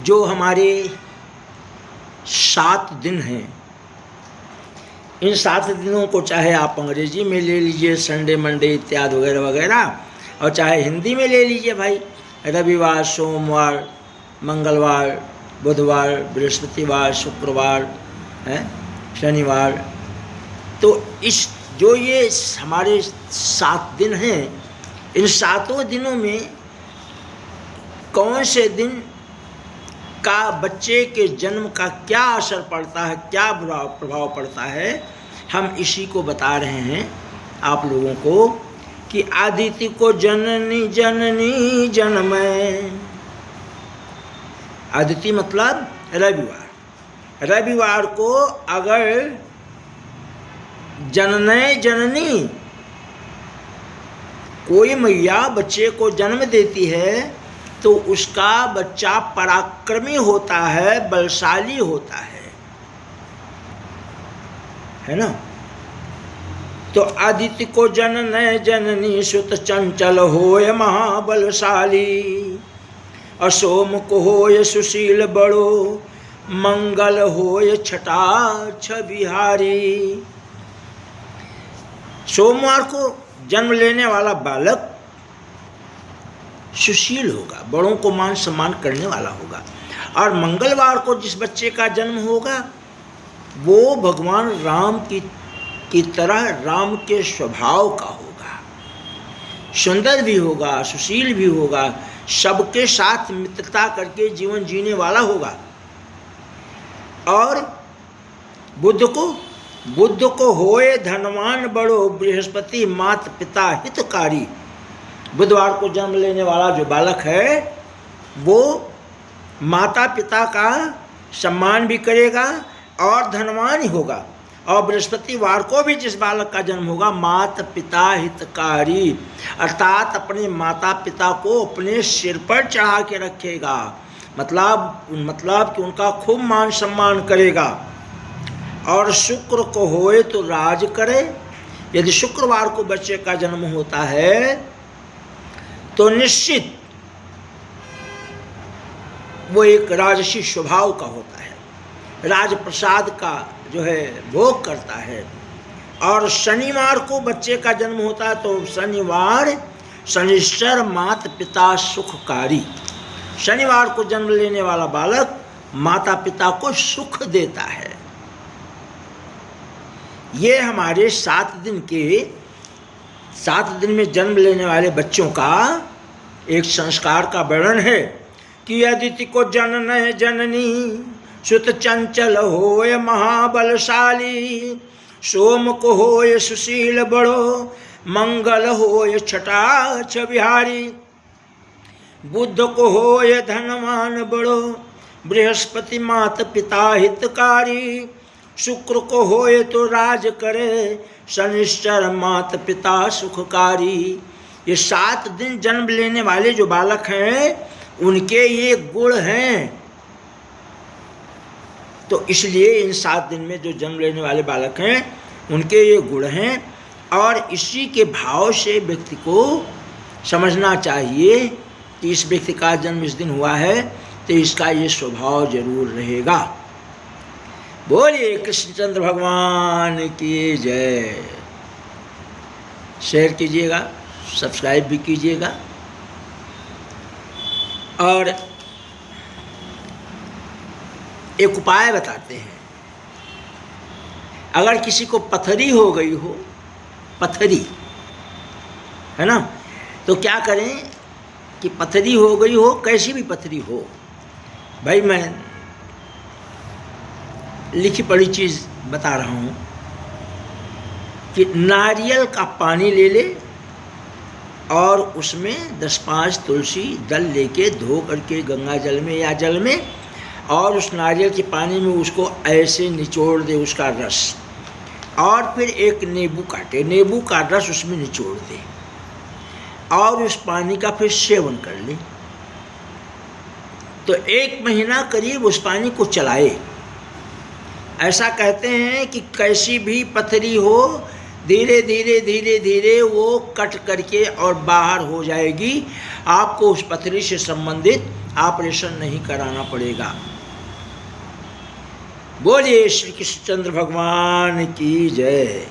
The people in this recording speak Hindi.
जो हमारे 7 दिन हैं, इन 7 दिनों को चाहे आप अंग्रेजी में ले लीजिए, संडे मंडे इत्यादि वगैरह वगैरह, और चाहे हिंदी में ले लीजिए भाई, रविवार, सोमवार, मंगलवार, बुधवार, बृहस्पतिवार, शुक्रवार, शनिवार। तो इस जो ये हमारे 7 दिन हैं, इन 7 दिनों में कौन से दिन का बच्चे के जन्म का क्या असर पड़ता है, क्या प्रभाव पड़ता है, हम इसी को बता रहे हैं आप लोगों को कि आदित्य को जननी जननी जन्मय। आदित्य मतलब रविवार। रविवार को अगर जननय जननी कोई मैया बच्चे को जन्म देती है तो उसका बच्चा पराक्रमी होता है, बलशाली होता है ना। तो आदित्य को जननय जननी सुत चंचल होय महाबलशाली, असोम को होय सुशील बड़ो, मंगल होय छटाक्ष बिहारी। सोमवार को जन्म लेने वाला बालक सुशील होगा, बड़ों को मान सम्मान करने वाला होगा, और मंगलवार को जिस बच्चे का जन्म होगा वो भगवान राम की तरह, राम के स्वभाव का होगा, सुंदर भी होगा, सुशील भी होगा, सबके साथ मित्रता करके जीवन जीने वाला होगा। और बुध को होए धनवान बड़ो, बृहस्पति मात पिता हितकारी। बुधवार को जन्म लेने वाला जो बालक है वो माता पिता का सम्मान भी करेगा और धनवान ही होगा। और बृहस्पतिवार को भी जिस बालक का जन्म होगा, माता पिता हितकारी, अर्थात अपने माता पिता को अपने सिर पर चढ़ा के रखेगा, मतलब कि उनका खूब मान सम्मान करेगा। और शुक्र को होए तो राज करे। यदि शुक्रवार को बच्चे का जन्म होता है तो निश्चित वो एक राजसी स्वभाव का होता है, राजप्रसाद का जो है भोग करता है। और शनिवार को बच्चे का जन्म होता है तो शनिवार शनिश्चर माता पिता सुखकारी। शनिवार को जन्म लेने वाला बालक माता पिता को सुख देता है। ये हमारे 7 दिन में जन्म लेने वाले बच्चों का एक संस्कार का वर्णन है कि अदिति को जननय जननी सुत चंचल होय महाबलशाली, सोम को होय सुशील बड़ो, मंगल होय छटाक्ष बिहारी। बुध को होय धनवान बड़ो, बृहस्पति मात पिता हितकारी। शुक्र को होए तो राज करे, शनिश्चर मात पिता सुखकारी। ये 7 दिन जन्म लेने वाले जो बालक हैं उनके ये गुण हैं। तो इसलिए इन 7 दिन में जो जन्म लेने वाले बालक हैं उनके ये गुण हैं, और इसी के भाव से व्यक्ति को समझना चाहिए कि इस व्यक्ति का जन्म इस दिन हुआ है तो इसका ये स्वभाव जरूर रहेगा। बोलिए कृष्णचंद्र भगवान की जय। शेयर कीजिएगा, सब्सक्राइब भी कीजिएगा। और एक उपाय बताते हैं। अगर किसी को पथरी हो गई हो, पथरी है ना, तो क्या करें कि पथरी हो गई हो, कैसी भी पथरी हो, भाई मैं लिखी पढ़ी चीज़ बता रहा हूँ कि नारियल का पानी ले ले और उसमें 10-5 तुलसी दल लेके धो करके गंगा जल में या जल में, और उस नारियल के पानी में उसको ऐसे निचोड़ दे उसका रस, और फिर एक नींबू काटे, नींबू का रस उसमें निचोड़ दे और उस पानी का फिर सेवन कर ले। तो 1 महीना करीब उस पानी को चलाए। ऐसा कहते हैं कि कैसी भी पथरी हो, धीरे धीरे धीरे धीरे वो कट करके और बाहर हो जाएगी। आपको उस पथरी से संबंधित ऑपरेशन नहीं कराना पड़ेगा। बोलिए श्री कृष्णचंद्र भगवान की जय।